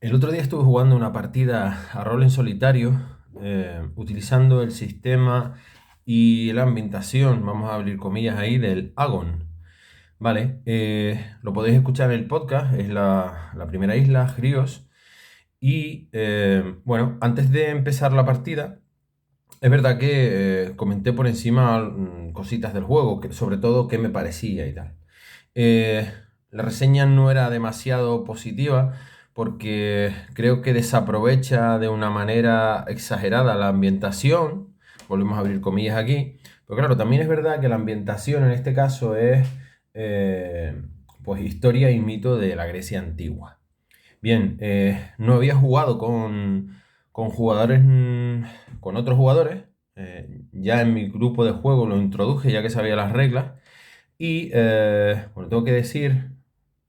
El otro día estuve jugando una partida a rol en solitario, utilizando el sistema y la ambientación, vamos a abrir comillas ahí, del Agon. Vale, lo podéis escuchar en el podcast, es la primera isla, Grios. Y bueno, antes de empezar la partida, es verdad que comenté por encima cositas del juego, sobre todo qué me parecía y tal. Eh, la reseña no era demasiado positiva porque creo que desaprovecha de una manera exagerada la ambientación. Volvemos a abrir comillas aquí. Pero claro, también es verdad que la ambientación en este caso es eh, pues historia y mito de la Grecia antigua. Bien, no había jugado con jugadores, con otros jugadores. Ya en mi grupo de juego lo introduje ya que sabía las reglas. Y bueno, tengo que decir,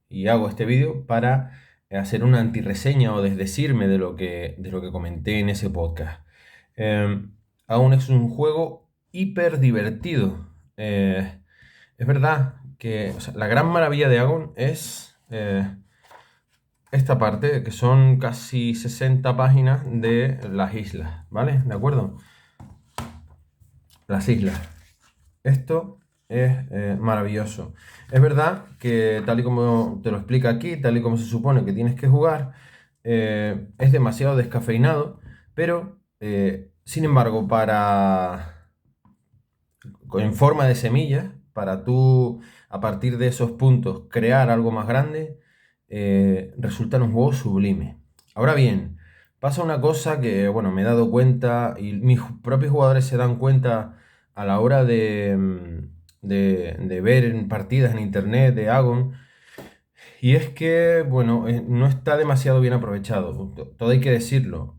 y hago este vídeo para hacer una antirreseña o desdecirme de lo que comenté en ese podcast. Eh, Aún es un juego hiper divertido. Es verdad que o sea, la gran maravilla de Agon es esta parte, que son casi 60 páginas de las islas, ¿vale? ¿De acuerdo? Las islas. Esto es maravilloso. Es verdad que tal y como te lo explica aquí, tal y como se supone que tienes que jugar, es demasiado descafeinado, pero sin embargo, en forma de semillas, para tú a partir de esos puntos crear algo más grande, resulta un juego sublime. Ahora bien, pasa una cosa que, bueno, me he dado cuenta y mis propios jugadores se dan cuenta a la hora de ver en partidas en internet de Agon, y es que, bueno, no está demasiado bien aprovechado. Todo hay que decirlo.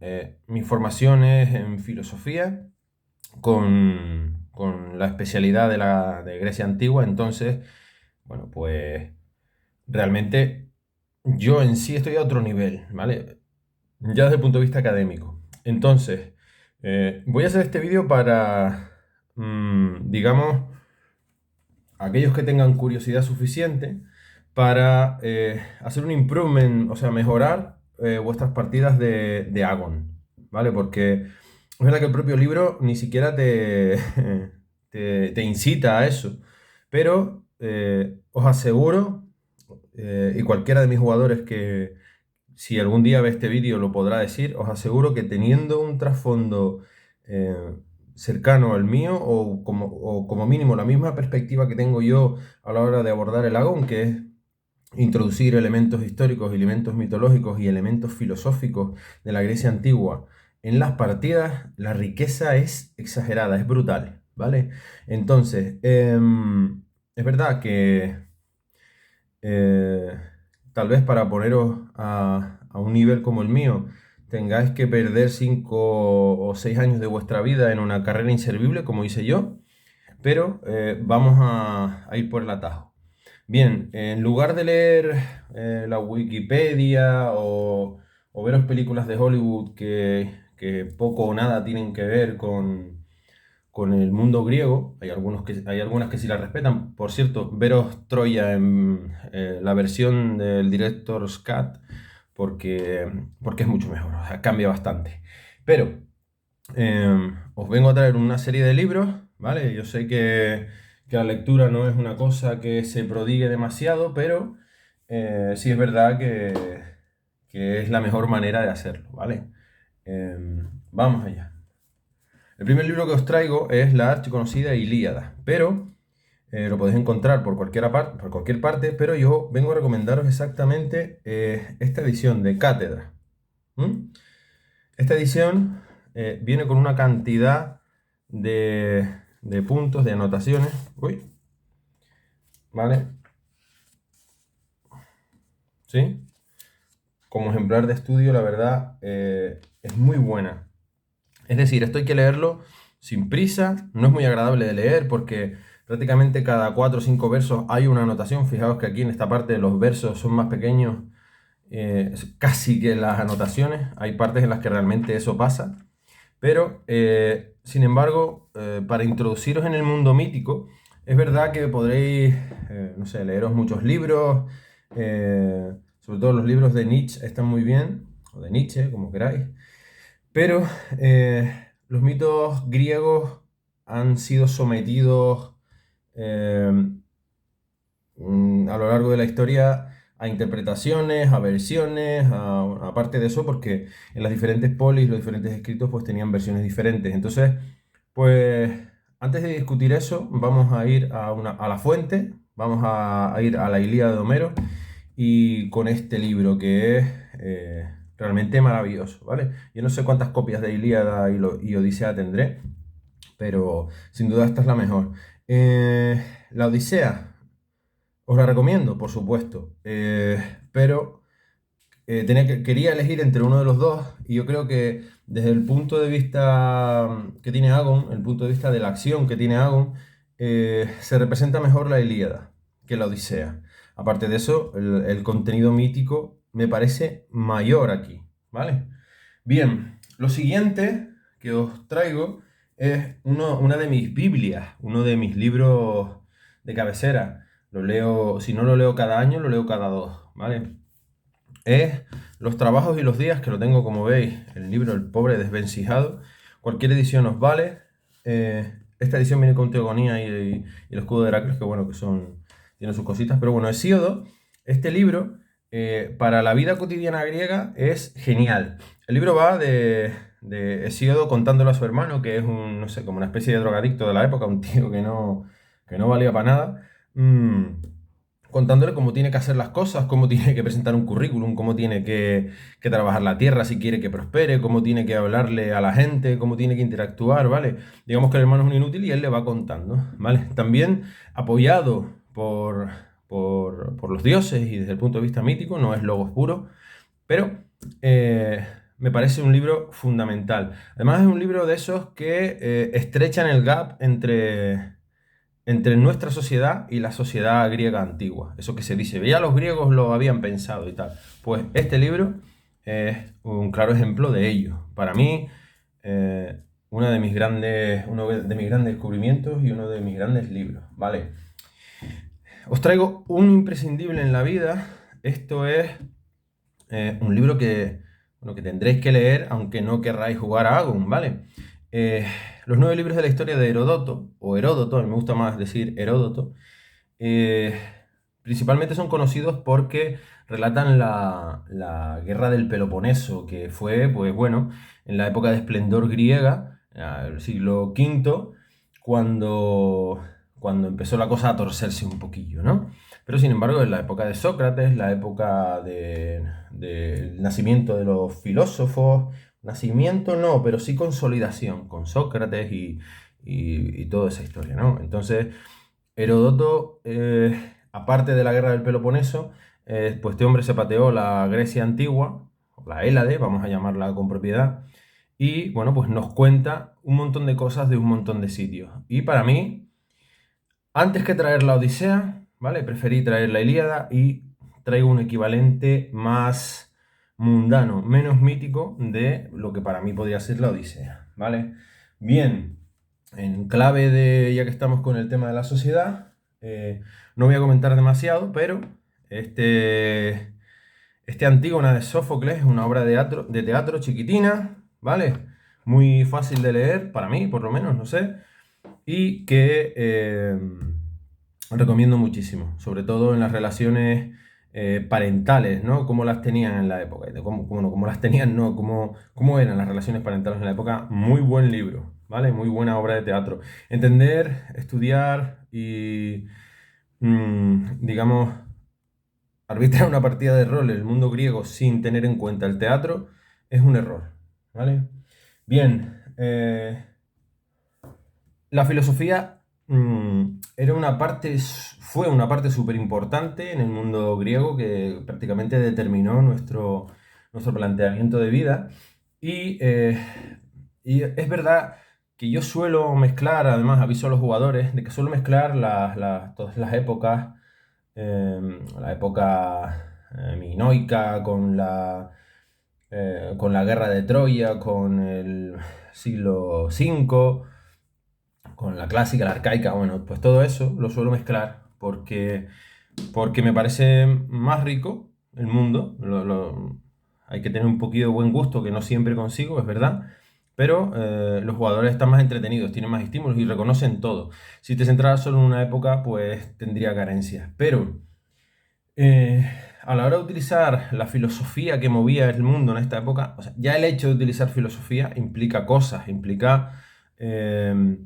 Mi formación es en filosofía con la especialidad de Grecia antigua, entonces, bueno, pues realmente yo en sí estoy a otro nivel, ¿vale? Ya desde el punto de vista académico. Entonces, voy a hacer este vídeo para, digamos, aquellos que tengan curiosidad suficiente para hacer un improvement, o sea, mejorar vuestras partidas de Agon, ¿vale? Porque es verdad que el propio libro ni siquiera te incita a eso, pero os aseguro, y cualquiera de mis jugadores que si algún día ve este vídeo lo podrá decir, os aseguro que teniendo un trasfondo eh, cercano al mío o como mínimo la misma perspectiva que tengo yo a la hora de abordar el Agón, que es introducir elementos históricos, elementos mitológicos y elementos filosóficos de la Grecia antigua en las partidas, la riqueza es exagerada, es brutal, ¿vale? Entonces, es verdad que eh, tal vez para poneros a un nivel como el mío, tengáis que perder 5 o 6 años de vuestra vida en una carrera inservible, como hice yo, pero vamos a ir por el atajo. Bien, en lugar de leer la Wikipedia o veros películas de Hollywood que poco o nada tienen que ver con el mundo griego, hay algunas que sí la respetan. Por cierto, veros Troya en la versión del Director's Cut, porque es mucho mejor, o sea, cambia bastante. Pero os vengo a traer una serie de libros, ¿vale? Yo sé que la lectura no es una cosa que se prodigue demasiado, pero sí es verdad que es la mejor manera de hacerlo, ¿vale? Vamos allá. El primer libro que os traigo es la archiconocida Ilíada, pero lo podéis encontrar por cualquier parte, pero yo vengo a recomendaros exactamente esta edición de Cátedra. ¿Mm? Esta edición viene con una cantidad de puntos, de anotaciones, uy, ¿vale? ¿Sí? Como ejemplar de estudio, la verdad, es muy buena. Es decir, esto hay que leerlo sin prisa, no es muy agradable de leer porque prácticamente cada 4 o 5 versos hay una anotación. Fijaos que aquí en esta parte los versos son más pequeños, casi que las anotaciones. Hay partes en las que realmente eso pasa. Pero, sin embargo, para introduciros en el mundo mítico, es verdad que podréis, no sé, leeros muchos libros, sobre todo los libros de Nietzsche están muy bien, o de Nietzsche, como queráis. Pero los mitos griegos han sido sometidos eh, a lo largo de la historia a interpretaciones, a versiones, aparte de eso, porque en las diferentes polis, los diferentes escritos, pues tenían versiones diferentes. Entonces, pues antes de discutir eso, vamos a ir a la fuente, vamos a ir a la Ilíada de Homero y con este libro que es realmente maravilloso, ¿vale? Yo no sé cuántas copias de Ilíada y Odisea tendré, pero sin duda esta es la mejor. La Odisea. Os la recomiendo, por supuesto, pero quería elegir entre uno de los dos y yo creo que desde el punto de vista que tiene Agon, el punto de vista de la acción que tiene Agon, se representa mejor la Ilíada que la Odisea. Aparte de eso, el contenido mítico me parece mayor aquí, ¿vale? Bien, lo siguiente que os traigo es una de mis Biblias, uno de mis libros de cabecera. Lo leo, si no lo leo cada año, lo leo cada dos, ¿vale? Es Los trabajos y los días, que lo tengo, como veis, el libro El pobre desvencijado. Cualquier edición os vale. Esta edición viene con Teogonía y el escudo de Heracles, que bueno, tiene sus cositas. Pero bueno, Hesíodo, este libro, para la vida cotidiana griega es genial. El libro va de Hesíodo contándolo a su hermano, que es no sé, como una especie de drogadicto de la época, un tío que no valía para nada. Contándole cómo tiene que hacer las cosas, cómo tiene que presentar un currículum, cómo tiene que trabajar la tierra si quiere que prospere, cómo tiene que hablarle a la gente, cómo tiene que interactuar, ¿vale? Digamos que el hermano es un inútil y él le va contando, ¿vale? También apoyado por los dioses y desde el punto de vista mítico, no es logos puro, pero me parece un libro fundamental. Además es un libro de esos que estrechan el gap entre nuestra sociedad y la sociedad griega antigua. Eso que se dice, ya los griegos lo habían pensado y tal. Pues este libro es un claro ejemplo de ello. Para mí, uno de mis grandes descubrimientos y uno de mis grandes libros, ¿vale? Os traigo un imprescindible en la vida. Esto es un libro que tendréis que leer aunque no querráis jugar a Agon, ¿vale? Los 9 libros de la historia de Heródoto, o Heródoto, a mí me gusta más decir Heródoto, principalmente son conocidos porque relatan la guerra del Peloponeso, que fue, pues bueno, en la época de esplendor griega, el siglo V, cuando empezó la cosa a torcerse un poquillo, ¿no? Pero sin embargo, en la época de Sócrates, la época del nacimiento de los filósofos, nacimiento no, pero sí consolidación con Sócrates y toda esa historia, ¿no? Entonces, Heródoto, aparte de la guerra del Peloponeso, pues este hombre se pateó la Grecia antigua, la Hélade, vamos a llamarla con propiedad, y bueno, pues nos cuenta un montón de cosas de un montón de sitios. Y para mí, antes que traer la Odisea, ¿vale? Preferí traer la Ilíada y traigo un equivalente más mundano, menos mítico de lo que para mí podría ser la Odisea, ¿vale? Bien, en clave ya que estamos con el tema de la sociedad, no voy a comentar demasiado, pero este Antígona de Sófocles es una obra de teatro chiquitina, ¿vale? Muy fácil de leer, para mí, por lo menos, no sé, y que recomiendo muchísimo, sobre todo en las relaciones parentales, ¿no? Cómo las tenían en la época, cómo las tenían, no, cómo eran las relaciones parentales en la época. Muy buen libro, ¿vale? Muy buena obra de teatro. Entender, estudiar y, digamos, arbitrar una partida de rol en el mundo griego sin tener en cuenta el teatro es un error, ¿vale? Bien, la filosofía fue una parte súper importante en el mundo griego que prácticamente determinó nuestro planteamiento de vida. Y es verdad que yo suelo mezclar, además aviso a los jugadores, de que suelo mezclar todas las épocas, la época minoica con la guerra de Troya, con el siglo V, con la clásica, la arcaica, bueno, pues todo eso lo suelo mezclar porque me parece más rico el mundo. hay que tener un poquito de buen gusto, que no siempre consigo, es verdad, pero los jugadores están más entretenidos, tienen más estímulos y reconocen todo. Si te centraras solo en una época, pues tendría carencias. Pero eh, a la hora de utilizar la filosofía que movía el mundo en esta época, o sea, ya el hecho de utilizar filosofía implica cosas, eh,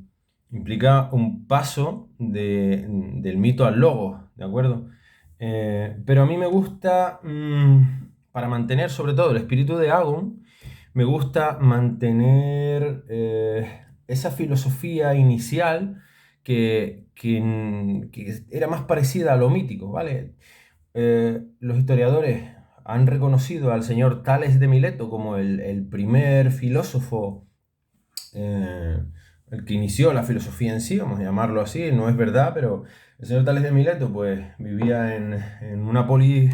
implica un paso del mito al logos, ¿de acuerdo? Pero a mí me gusta, para mantener sobre todo el espíritu de Agon, me gusta mantener esa filosofía inicial que era más parecida a lo mítico, ¿vale? Los historiadores han reconocido al señor Tales de Mileto como el primer filósofo, eh, el que inició la filosofía en sí, vamos a llamarlo así, no es verdad, pero el señor Tales de Mileto pues vivía en una polis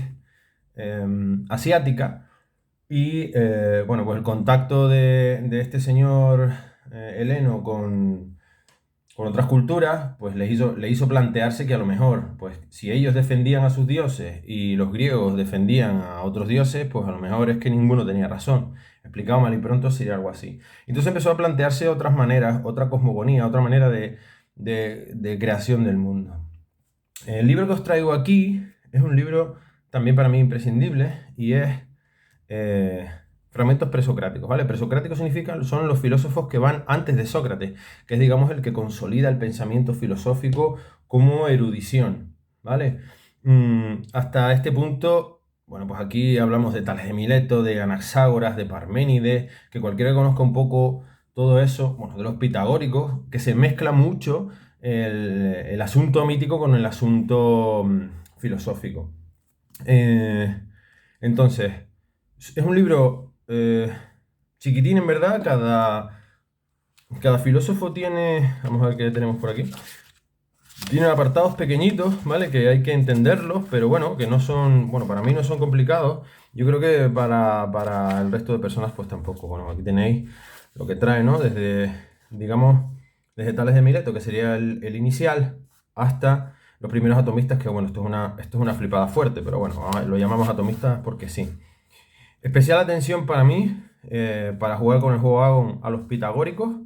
asiática y bueno, pues el contacto de este señor heleno con otras culturas, pues le hizo plantearse que a lo mejor, pues si ellos defendían a sus dioses y los griegos defendían a otros dioses, pues a lo mejor es que ninguno tenía razón. Explicado mal y pronto sería algo así. Entonces empezó a plantearse otras maneras, otra cosmogonía, otra manera de creación del mundo. El libro que os traigo aquí es un libro también para mí imprescindible y es eh, Fragmentos presocráticos, ¿vale? Presocráticos son los filósofos que van antes de Sócrates, que es, digamos, el que consolida el pensamiento filosófico como erudición, ¿vale? Hasta este punto, bueno, pues aquí hablamos de Tales de Mileto, de Anaxágoras, de Parménides, que cualquiera que conozca un poco todo eso, bueno, de los pitagóricos, que se mezcla mucho el asunto mítico con el asunto filosófico. Entonces, es un libro chiquitín en verdad, cada filósofo tiene, vamos a ver qué tenemos por aquí, tiene apartados pequeñitos, ¿vale? Que hay que entenderlos, pero bueno, que no son, bueno, para mí no son complicados, yo creo que para el resto de personas pues tampoco. Bueno, aquí tenéis lo que trae, ¿no? Desde, digamos, desde Tales de Mileto, que sería el inicial, hasta los primeros atomistas, que bueno, esto es una flipada fuerte, pero bueno, lo llamamos atomistas porque sí. Especial atención para mí, para jugar con el juego Agon, a los pitagóricos,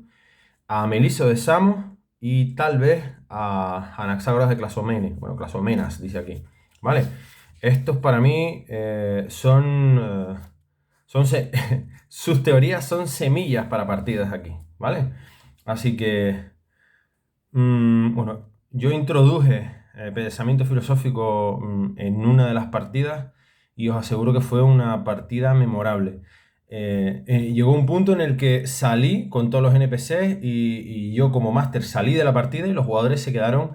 a Meliso de Samos y tal vez a Anaxágoras de Clazomenes. Bueno, Clazomenas dice aquí. ¿Vale? Estos para mí sus teorías son semillas para partidas aquí. ¿Vale? Así que, bueno, yo introduje pensamiento filosófico en una de las partidas y os aseguro que fue una partida memorable. Llegó un punto en el que salí con todos los NPCs y yo como máster salí de la partida y los jugadores se quedaron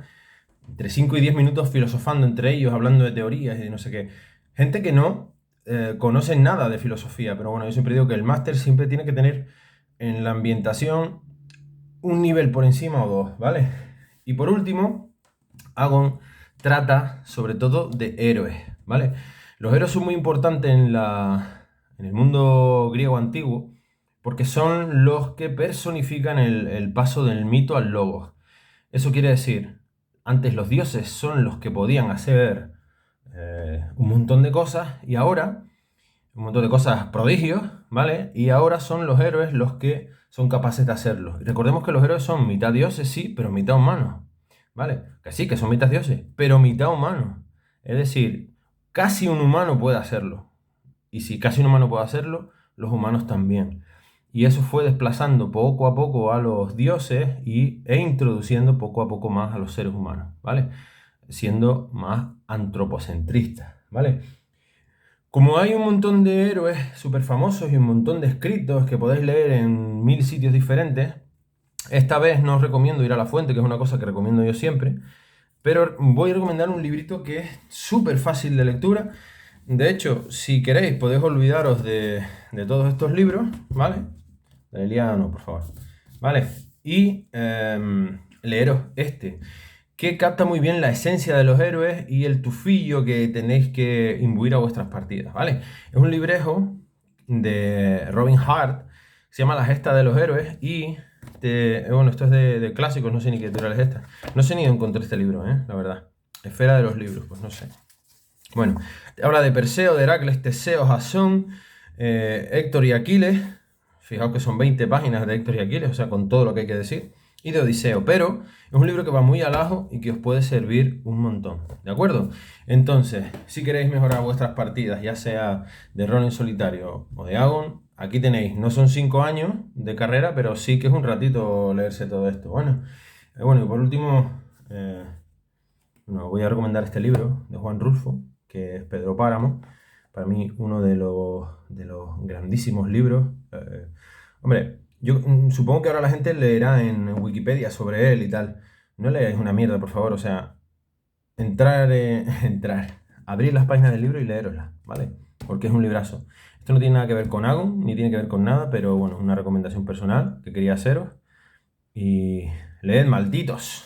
entre 5 y 10 minutos filosofando entre ellos, hablando de teorías y de no sé qué. Gente que no conoce nada de filosofía, pero bueno, yo siempre digo que el máster siempre tiene que tener en la ambientación un nivel por encima o dos, ¿vale? Y por último, Agon trata sobre todo de héroes, ¿vale? Los héroes son muy importantes en el mundo griego antiguo porque son los que personifican el paso del mito al logos. Eso quiere decir, antes los dioses son los que podían hacer un montón de cosas y ahora, un montón de cosas prodigios, ¿vale? Y ahora son los héroes los que son capaces de hacerlo. Y recordemos que los héroes son mitad dioses, sí, pero mitad humanos, ¿vale? Que sí, que son mitad dioses, pero mitad humanos. Es decir, casi un humano puede hacerlo. Y si casi un humano puede hacerlo, los humanos también. Y eso fue desplazando poco a poco a los dioses e introduciendo poco a poco más a los seres humanos, ¿vale? Siendo más antropocentristas, ¿vale? Como hay un montón de héroes súper famosos y un montón de escritos que podéis leer en 1000 sitios diferentes, esta vez no os recomiendo ir a la fuente, que es una cosa que recomiendo yo siempre, pero voy a recomendar un librito que es súper fácil de lectura. De hecho, si queréis, podéis olvidaros de todos estos libros, ¿vale? De la Ilíada no, por favor. ¿Vale? Y leeros este, que capta muy bien la esencia de los héroes y el tufillo que tenéis que imbuir a vuestras partidas, ¿vale? Es un librejo de Robin Hart, se llama La Gesta de los Héroes y, bueno, esto es de clásicos, no sé ni qué editorial es esta. No sé ni dónde encontré este libro, la verdad. Esfera de los libros, pues no sé. Bueno, habla de Perseo, de Heracles, Teseo, Jasón, Héctor y Aquiles, fijaos que son 20 páginas de Héctor y Aquiles, o sea, con todo lo que hay que decir, y de Odiseo, pero es un libro que va muy al ajo y que os puede servir un montón, ¿de acuerdo? Entonces, si queréis mejorar vuestras partidas, ya sea de rol en solitario o de Agon, aquí tenéis, no son 5 años de carrera, pero sí que es un ratito leerse todo esto. Bueno, y por último, voy a recomendar este libro de Juan Rulfo, que es Pedro Páramo. Para mí, uno de los grandísimos libros. Hombre, yo supongo que ahora la gente leerá en Wikipedia sobre él y tal. No leáis una mierda, por favor. O sea, abrir las páginas del libro y leeroslas, ¿vale? Porque es un librazo. Esto no tiene nada que ver con Agon, ni tiene que ver con nada, pero bueno, una recomendación personal que quería haceros. Y leed, malditos.